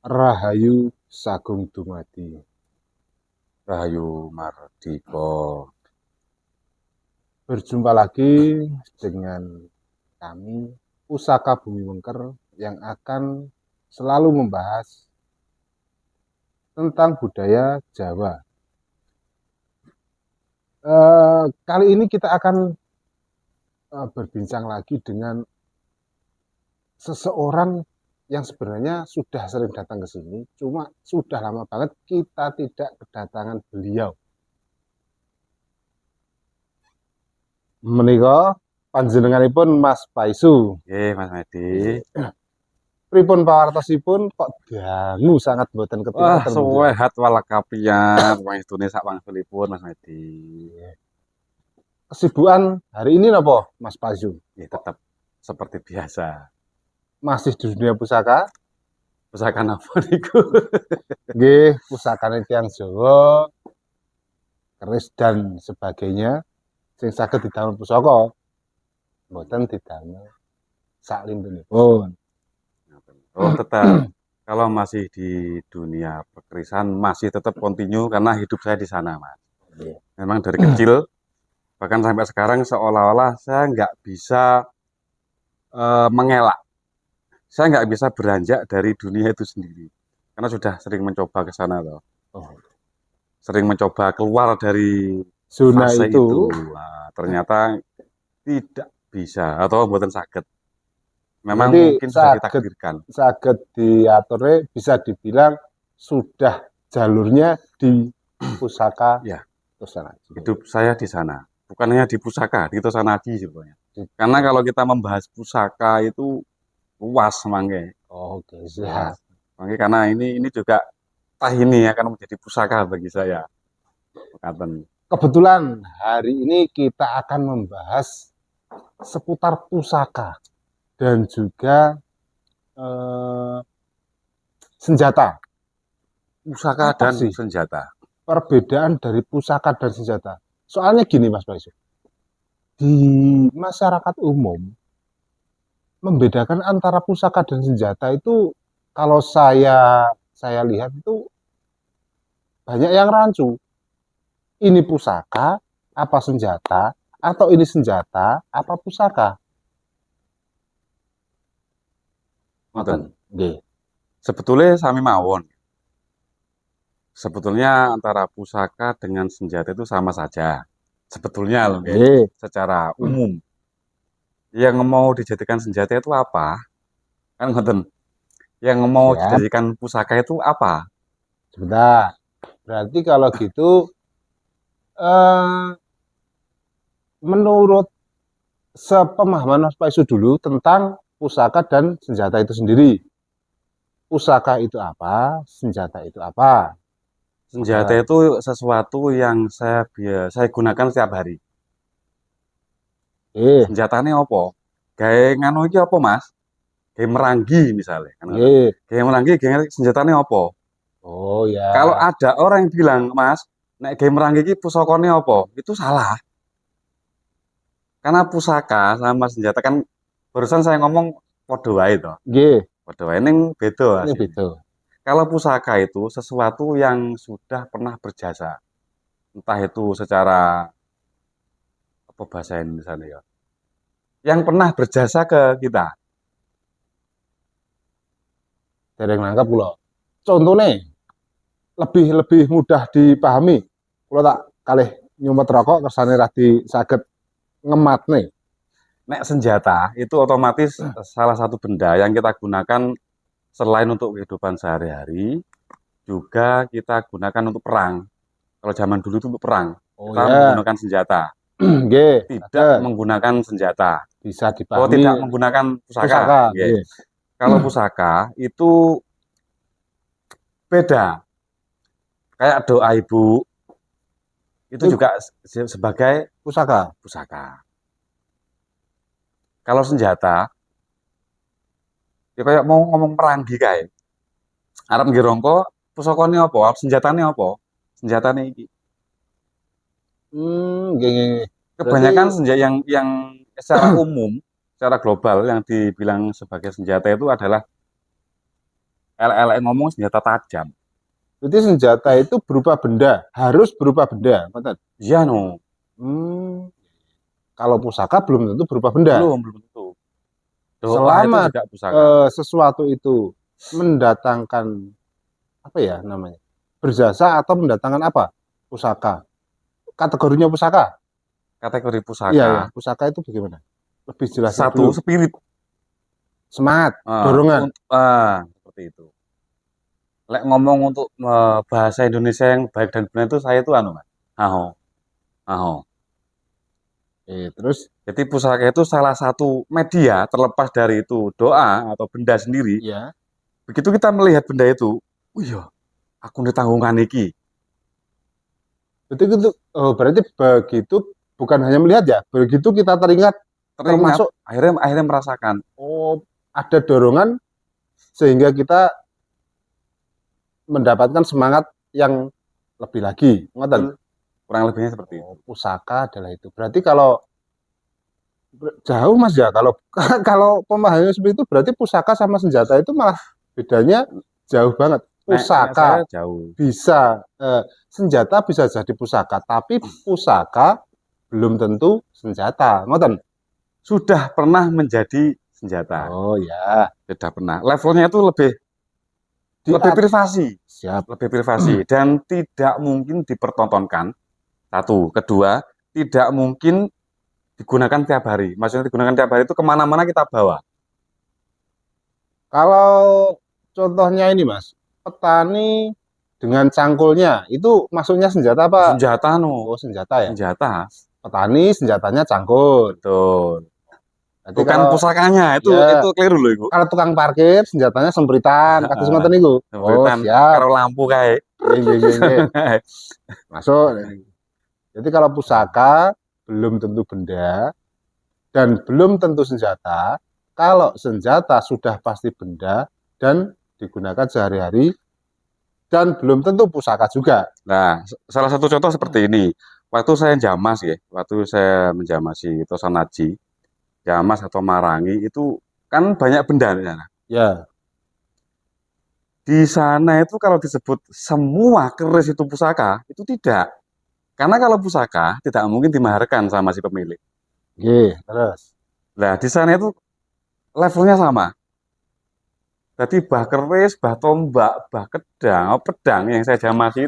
Rahayu Sagung Dumadi. Rahayu Mardika. Berjumpa lagi dengan kami Pusaka Bumi Wengker yang akan selalu membahas tentang budaya Jawa. Kali ini kita akan berbincang lagi dengan seseorang yang sebenarnya sudah sering datang ke sini, cuma sudah lama banget kita tidak kedatangan beliau. Menika panjenenganipun Mas Paisu. Oke, Mas Medi. Pripun pawartosipun kok dangu sangat mboten Wah, ketingal suwehat walakapian wong idune sak wangsulipun Mas Medi. Kesibukan hari ini napa Mas Paisu? Ya tetap seperti biasa. Masih di dunia pusaka? Pusaka napa niku? Nggih, pusakane tiyang Jawa, keris dan sebagainya sing saged didamel pusaka. Mboten didamel saklimpinipun. Oh, tetap. Kalau masih di dunia perkerisan masih tetap continue karena hidup saya di sana, Mas. Memang dari kecil bahkan sampai sekarang seolah-olah saya nggak bisa mengelak. Saya nggak bisa beranjak dari dunia itu sendiri karena sudah sering mencoba ke sana loh. Sering mencoba keluar dari Zona fase itu. Nah, ternyata tidak bisa atau buatan sakit. Memang Jadi mungkin sudah ditakdirkan. Saged diaturnya bisa dibilang sudah jalurnya di pusaka Ya, Tosanaji. hidup saya di sana. Bukan hanya di pusaka, di Tosanaji sebenarnya. Karena kalau kita membahas pusaka itu luas mangke. Oh, oke, siap. Mangke karena ini juga ini akan menjadi pusaka bagi saya. Kebetulan hari ini kita akan membahas seputar pusaka dan juga senjata. Pusaka Apa dan sih senjata. perbedaan dari pusaka dan senjata? Soalnya gini Mas Paisu, di masyarakat umum membedakan antara pusaka dan senjata itu kalau saya lihat itu banyak yang rancu. Ini pusaka apa senjata atau ini senjata apa pusaka? Ngoten. Nggih. Sebetulnya sami mawon. Sebetulnya antara pusaka dengan senjata itu sama saja. Sebetulnya loh, secara umum. Yang mau dijadikan senjata itu apa? Kan ngoten. Yang mau dijadikan pusaka itu apa? Sebentar. Berarti kalau gitu menurut sepemahaman Mas Paisu dulu tentang pusaka dan senjata itu sendiri. Pusaka itu apa? Senjata itu apa? Senjata itu sesuatu yang saya gunakan setiap hari. Senjatanya apa? Kayak nganu iki apa, Mas? Kayak merangi misalnya. Kayak merangi, kayak senjatanya apa? Oh ya. Kalau ada orang yang bilang, Mas, nek kayak merangi iki pusakane apa? Itu salah. Karena pusaka sama senjata kan barusan saya ngomong padha wae to. Nggih. Padha wae ning beda Ini beda. Kalau pusaka itu sesuatu yang sudah pernah berjasa. Entah itu secara apa bahasa Indonesia ya. Yang pernah berjasa ke kita. Dereng nangkep kula. Contohnya lebih mudah dipahami. Kula tak kalih nyumet rokok kersane radi saged ngematne. Nek senjata itu otomatis salah satu benda yang kita gunakan selain untuk kehidupan sehari-hari, juga kita gunakan untuk perang. Kalau zaman dulu itu untuk perang, kita menggunakan senjata. Tidak menggunakan senjata. Bisa dipahami. Oh, tidak menggunakan pusaka. Kalau pusaka itu beda. Kayak doa ibu itu juga sebagai pusaka. Kalau senjata ya kayak mau ngomong perangi kae. Arep ngirongko pusakane apa? Senjatane apa? Senjatane iki. Kebanyakan senjata yang secara umum, secara global yang dibilang sebagai senjata itu adalah elek-elek ngomong senjata tajam. Berarti senjata itu berupa benda, harus berupa benda. Ngoten. Iya no, Hmm, kalau pusaka belum tentu berupa benda. belum tentu. Doa itu Selama juga pusaka. sesuatu itu mendatangkan apa ya namanya? Berjasa atau mendatangkan apa? Pusaka. Kategorinya pusaka. Kategori Iya ya, pusaka. pusaka itu bagaimana? Lebih jelasnya Satu, dulu. spirit. Semangat, dorongan. Seperti itu. Lek ngomong untuk bahasa Indonesia yang baik dan benar itu saya itu anu Mas. Aho. Aho. Terus Jadi pusaka itu salah satu media terlepas dari itu doa atau benda sendiri. ya, Begitu kita melihat benda itu, oh iya, aku ditanggungan iki. berarti begitu bukan hanya melihat ya, begitu kita teringat Teringat, termasuk akhirnya merasakan. ada dorongan sehingga kita mendapatkan semangat yang lebih lagi. Ngoten. Kurang lebihnya seperti itu. Pusaka adalah itu. Berarti kalau jauh Mas ya, kalau kalau pemahamannya seperti itu berarti pusaka sama senjata itu malah bedanya jauh banget. Pusaka Saya jauh. bisa senjata bisa jadi pusaka, tapi pusaka belum tentu senjata. Ngoten. Sudah pernah menjadi senjata. Oh ya, Sudah pernah. Levelnya itu lebih privasi. Siap. Lebih privasi dan tidak mungkin dipertontonkan. Satu. Kedua, tidak mungkin digunakan tiap hari. Maksudnya digunakan tiap hari itu kemana-mana kita bawa. Kalau contohnya ini Mas, petani dengan cangkulnya, itu maksudnya senjata apa? Senjata Oh senjata ya? Senjata. Petani senjatanya cangkul. Betul. Berarti Bukan kalau pusakanya, ya, itu keliru loh Ibu. kalau tukang parkir senjatanya sempritan, kados ngoten niku. Oh Sempritan siap. karo lampu kae. Nggih. Masuk. Jadi kalau pusaka belum tentu benda dan belum tentu senjata. Kalau senjata sudah pasti benda dan digunakan sehari-hari dan belum tentu pusaka juga. Nah, salah satu contoh seperti ini. Waktu saya jamas ya, waktu saya menjamasi Tosanaji, jamas atau marangi itu kan banyak benda di sana. Ya. Di sana itu kalau disebut semua keris itu pusaka, itu tidak. Karena kalau pusaka tidak mungkin dimaharkan sama si pemilik. Oke, terus. Nah, di sana itu levelnya sama. Jadi bah keris, bah tombak, bah pedang yang saya jamasi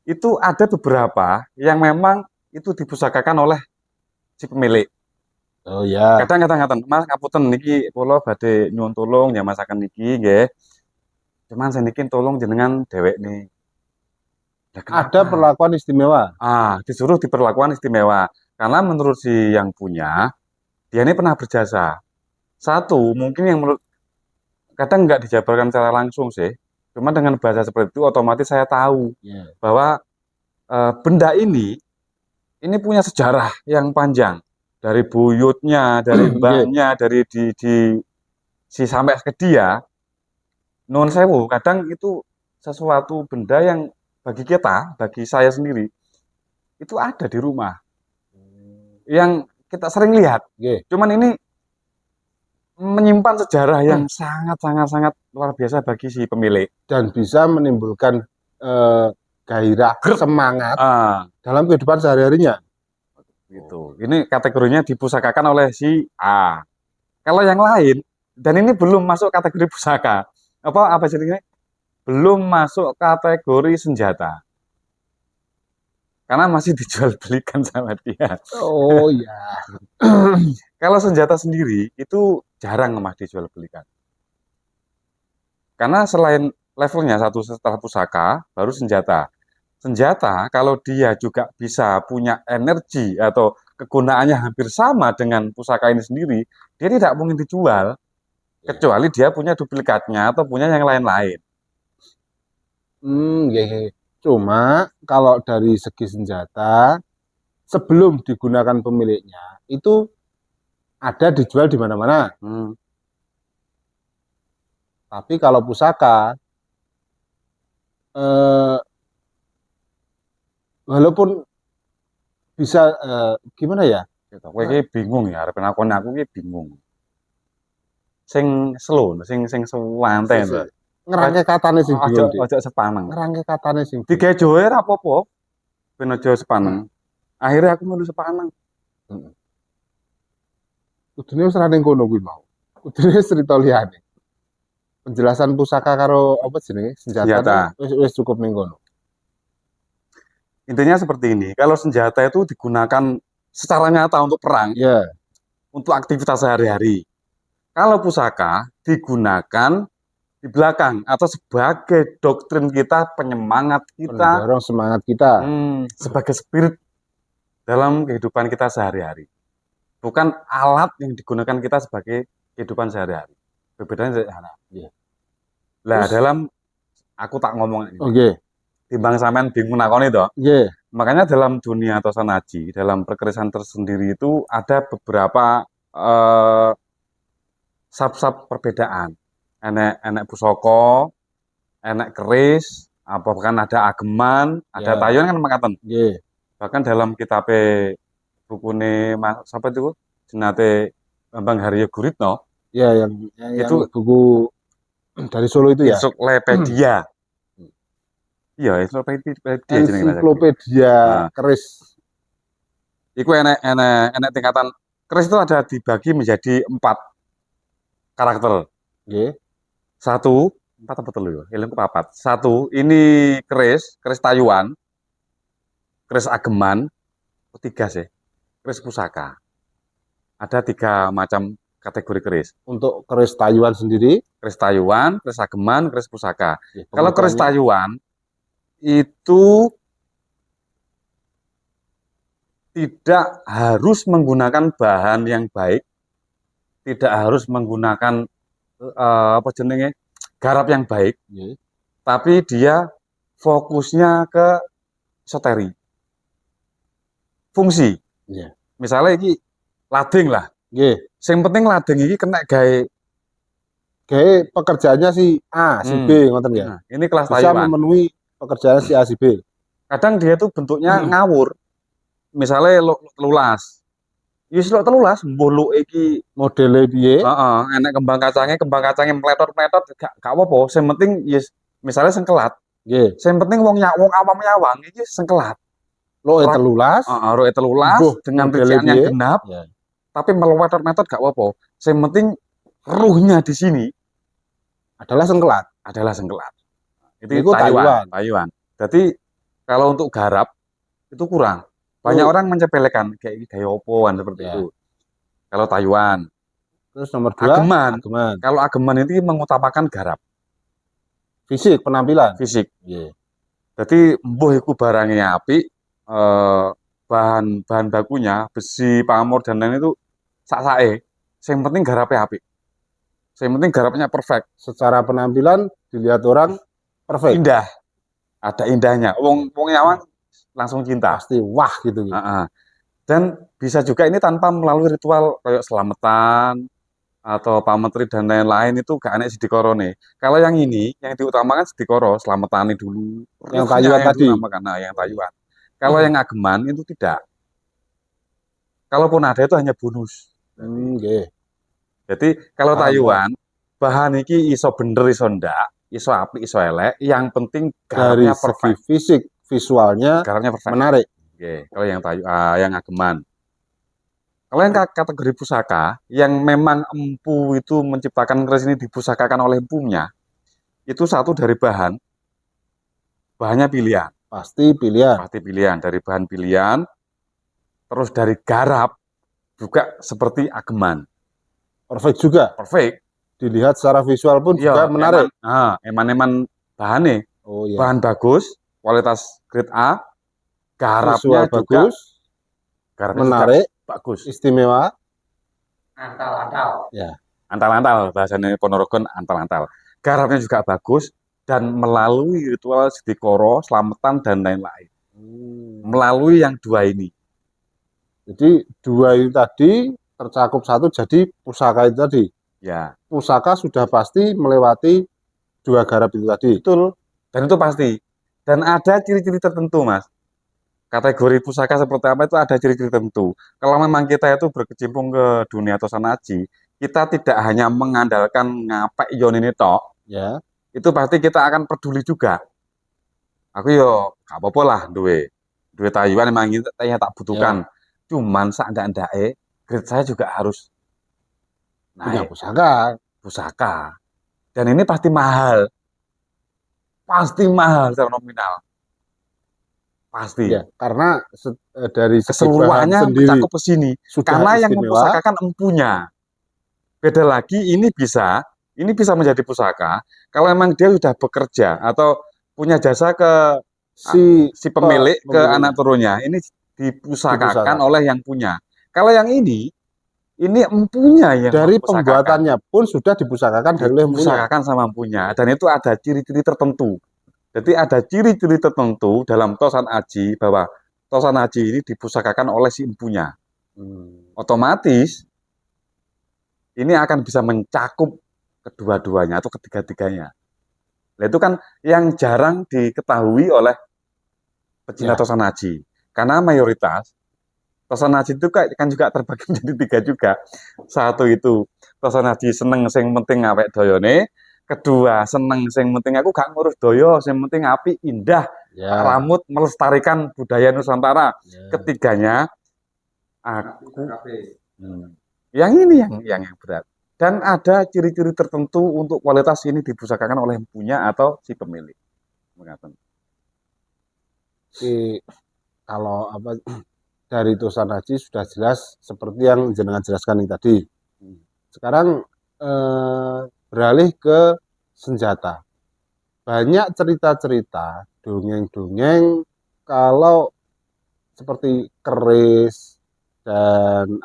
itu ada beberapa yang memang itu dipusakakan oleh si pemilik. Oh ya. Kadang-kadang Mas ngapunten niki kula badhe nyuwun tulung nyamasaken niki nggih. Cuman saya niki tolong jenengan dhewek nih. Ada perlakuan istimewa. Disuruh diperlakukan istimewa. Karena menurut si yang punya, dia ini pernah berjasa. Satu, mungkin yang menurut kadang nggak dijabarkan secara langsung sih. Cuma dengan bahasa seperti itu otomatis saya tahu bahwa benda ini punya sejarah yang panjang. Dari buyutnya, dari mbaknya, dari si sampai ke dia. Nuwun sewu, kadang itu sesuatu benda yang bagi kita, bagi saya sendiri, itu ada di rumah. Yang kita sering lihat. Cuman ini menyimpan sejarah yang sangat luar biasa bagi si pemilik. Dan bisa menimbulkan gairah, semangat dalam kehidupan sehari-harinya. Gitu. Ini kategorinya dipusakakan oleh si A. Kalau yang lain, dan ini belum masuk kategori pusaka. Apa jadinya? Belum masuk kategori senjata. Karena masih dijual belikan sama dia. Oh ya. Kalau senjata sendiri itu jarang Mas dijual belikan. Karena selain levelnya satu setelah pusaka, baru senjata. Senjata kalau dia juga bisa punya energi atau kegunaannya hampir sama dengan pusaka ini sendiri, dia tidak mungkin dijual kecuali dia punya duplikatnya atau punya yang lain-lain. Cuma kalau dari segi senjata sebelum digunakan pemiliknya itu ada dijual di mana-mana. Tapi kalau pusaka walaupun bisa gimana ya? Kowe iki bingung ya, arep aku iki bingung. Sing slow, sing santai. ngerangke katane sing Ojo bingung, Dik. ojo sepaneng. Ngerangke katane sing bingung. Digawe Jawa ora apa-apa. Ben aja sepaneng. Akhirnya aku melu sepaneng. Heeh. Kudune wis ra ning kono kuwi mau. Kudune cerita liyane. Penjelasan pusaka karo apa jenenge Senjata. wis cukup ning kono. Intinya seperti ini, kalau senjata itu digunakan secara nyata untuk perang, Ya, untuk aktivitas sehari-hari. Kalau pusaka digunakan di belakang atau sebagai doktrin kita, penyemangat kita, mendorong semangat kita. sebagai spirit dalam kehidupan kita sehari-hari. Bukan alat yang digunakan kita sebagai kehidupan sehari-hari. Perbedaannya sederhana. Iya. Lah Terus? dalam aku tak ngomong ini. Oke. Timbang sampean bingung nakoni to. Nggih. Makanya dalam dunia tosanaji, dalam perkerisan tersendiri itu ada beberapa sub-sub perbedaan. Enek pusaka, enek keris, apa bahkan ada ageman, ada Ya. tayun kan mengatakan. Nggih. Bahkan dalam kitab bukune sampai itu Jenate Bambang Haryo Guritno. Ya, yang Itu buku dari Solo itu ya. Ensiklopedia. Iya, ensiklopedia jenenge. Ensiklopedia keris. Iku enek tingkatan keris itu ada dibagi menjadi 4 karakter. Nggih. 1, 4 apa telu ya? Eling kepapat. 1, ini keris tayuan, keris ageman, 3 sih. Keris pusaka. Ada 3 macam kategori keris. Untuk keris tayuan sendiri, Keris tayuan, keris ageman, keris pusaka. ya, Kalau keris tayuan itu tidak harus menggunakan bahan yang baik, tidak harus menggunakan apa jenenge garap yang baik, tapi dia fokusnya ke esoteri, fungsi. Yeah. Misalnya ini lading lah, yang penting lading ini kena gawe pekerjaannya si A, si B, ngoten ya. Nah, ini kelas bisa tayuan. memenuhi pekerjaan si A, si B. Kadang dia tuh bentuknya ngawur. Misalnya telulas. Yes lo telulas, mbuh lu iki modele piye? Heeh, enek kembang kacangnya meletot-meletot gak apa-apa. Sing penting yes misalnya sengkelat. Nggih. Sing penting wong awam nyawang iki sengkelat. Loe telulas. Heeh, roe telulas dengan rincian yang genap. Tapi meletot-metot gak apa-apa. Sing penting ruhnya di sini adalah sengkelat. Itu tayuan. Jadi kalau untuk garap itu kurang. Banyak orang menyepelekan kayak gaya opoan seperti itu. Kalau tayuan. Terus nomor 2 ageman. Kalau ageman itu mengutamakan garap. Fisik, penampilan. Fisik. Jadi mbuh iku barangnya apik, bahan bakunya besi, pamor dan lain itu sak-sake. Yang penting garapnya apik. Yang penting garapnya perfect. Secara penampilan dilihat orang perfect. Indah. Ada indahnya. Wong nyawang langsung cinta. Pasti wah gitu. Dan bisa juga ini tanpa melalui ritual kayak selamatan atau pametri dan lain-lain itu gak aneh sidikorone. Kalau yang ini yang diutamakan sidikoro, selamatani dulu. Yang tayuan tadi. Yang tayuan. Kalau yang ageman itu tidak. Kalaupun ada itu hanya bonus. Jadi kalau tayuan bahan iki iso bener iso ndak, iso apik iso elek, yang penting garapnya perfect. Fisik visualnya menarik. Kalau yang yang ageman. Kalau yang kategori pusaka yang memang empu itu menciptakan keris ini dipusakakan oleh empunya, itu satu dari bahannya pilihan. Pasti pilihan dari bahan pilihan. Terus dari garap juga seperti ageman. Perfect juga. Perfect. Dilihat secara visual pun juga menarik. Eman bahannya. Bahan bagus. Kualitas grade A, garapnya visual bagus, menarik, bagus, istimewa, antal-antal bahasanya Ponorogo antal-antal. Garapnya juga bagus dan melalui ritual sidikoro, selamatan dan lain-lain. Melalui yang 2 ini. Jadi 2 ini tadi tercakup 1 jadi pusaka itu tadi. Ya. Pusaka sudah pasti melewati 2 garap itu tadi. Betul. Dan itu pasti. Dan ada ciri-ciri tertentu, Mas. Kategori pusaka seperti apa itu ada ciri-ciri tertentu. Kalau memang kita itu berkecimpung ke dunia tosanaji, kita tidak hanya mengandalkan ngapek yon ini tok. itu pasti kita akan peduli juga. Aku yo gak apa-apa lah duwe Taiwan emang itu yang tak butuhkan. Cuman seanda-andake grade saya juga harus Punya naik pusaka. dan ini pasti mahal secara nominal, pasti Ya, karena dari segi bahan keseluruhannya sendiri mencakup ke sini sudah karena yang istimewa. mempusakakan empunya. Beda lagi ini bisa menjadi pusaka kalau memang dia sudah bekerja atau punya jasa ke si pemilik ke anak turunnya. Ini dipusakakan oleh yang punya. Kalau yang ini empunya yang dari mempusakakan. pembuatannya pun sudah dipusakakan dari oleh empunya. Dipusakakan sama empunya. Dan itu ada ciri-ciri tertentu. Jadi ada ciri-ciri tertentu dalam Tosan Aji bahwa Tosan Aji ini dipusakakan oleh si empunya. Otomatis ini akan bisa mencakup kedua-duanya atau ketiga-tiganya. Nah, itu kan yang jarang diketahui oleh pecinta Tosan Aji. Karena mayoritas Tosan Aji itu kan juga terbagi menjadi 3 juga. Satu itu Tosan Aji seneng sing penting awek doyone. Kedua, seneng sing penting aku gak ngurus doyo, sing penting api indah, rambut melestarikan budaya Nusantara. Ketiganya aku yang ini yang berat. Dan ada ciri-ciri tertentu untuk kualitas ini dipusakakan oleh empunya atau si pemilik. Kalau dari Tosan Aji sudah jelas seperti yang jenengan jelaskan ini tadi. Sekarang beralih ke senjata. Banyak cerita-cerita, dongeng-dongeng kalau seperti keris dan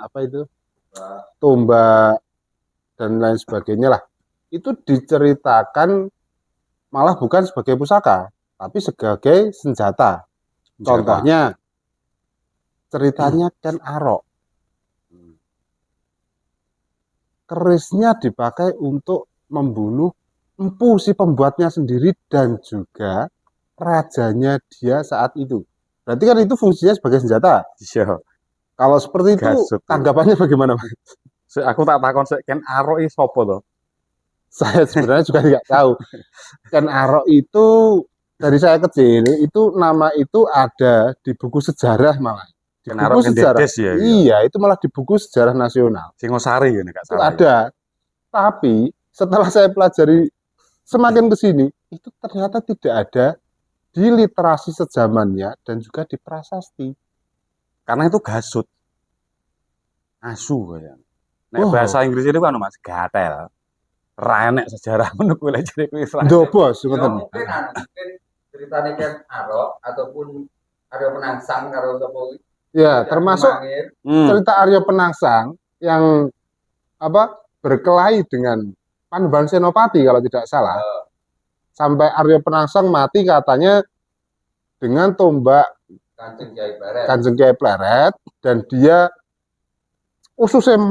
tombak dan lain sebagainya lah. Itu diceritakan malah bukan sebagai pusaka, tapi sebagai senjata. Contohnya ceritanya Ken Arok. Kerisnya dipakai untuk membunuh empu si pembuatnya sendiri dan juga rajanya dia saat itu. Berarti kan itu fungsinya sebagai senjata. Kalau seperti itu tanggapannya bagaimana, Mas? Aku tak takon Ken Arok itu sapa to? Saya sebenarnya juga tidak tahu. Ken Arok itu dari saya kecil itu nama itu ada di buku sejarah malah. Di buku sejarah. Ya, iya, itu malah di buku sejarah nasional. Singosari ya, itu ada. Tapi setelah saya pelajari semakin ke sini, itu ternyata tidak ada di literasi sejamannya dan juga di prasasti. Karena itu gasut. Asu ya. Nek bahasa Inggris itu kan Mas gatel. Ra enek sejarah menunggu lek jare kuwi Israel. Bos, mungkin ceritanya Ken Arok ataupun Aryo Penangsang karo sapa kuwi. Ya, termasuk cerita Aryo Penangsang yang berkelahi dengan Panembahan Senopati kalau tidak salah. Sampai Aryo Penangsang mati katanya dengan tombak Kanjeng Kyai Pleret dan dia ususnya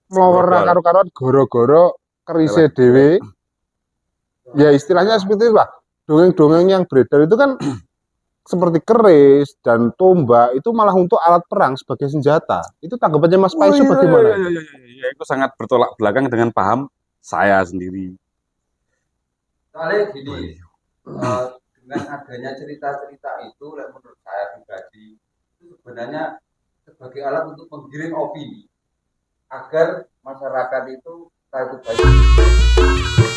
melawar karo-karuan goro-goro kerise dhewe. Ya istilahnya seperti itu lah. Dongeng-dongeng yang beredar itu kan seperti keris dan tombak itu malah untuk alat perang sebagai senjata. Itu tanggapannya Mas Paisu bagaimana? Ya, itu sangat bertolak belakang dengan paham saya sendiri. Soalnya gini, dengan adanya cerita-cerita itu, menurut saya pribadi, itu sebenarnya sebagai alat untuk menggiring opini agar masyarakat itu tahu baik.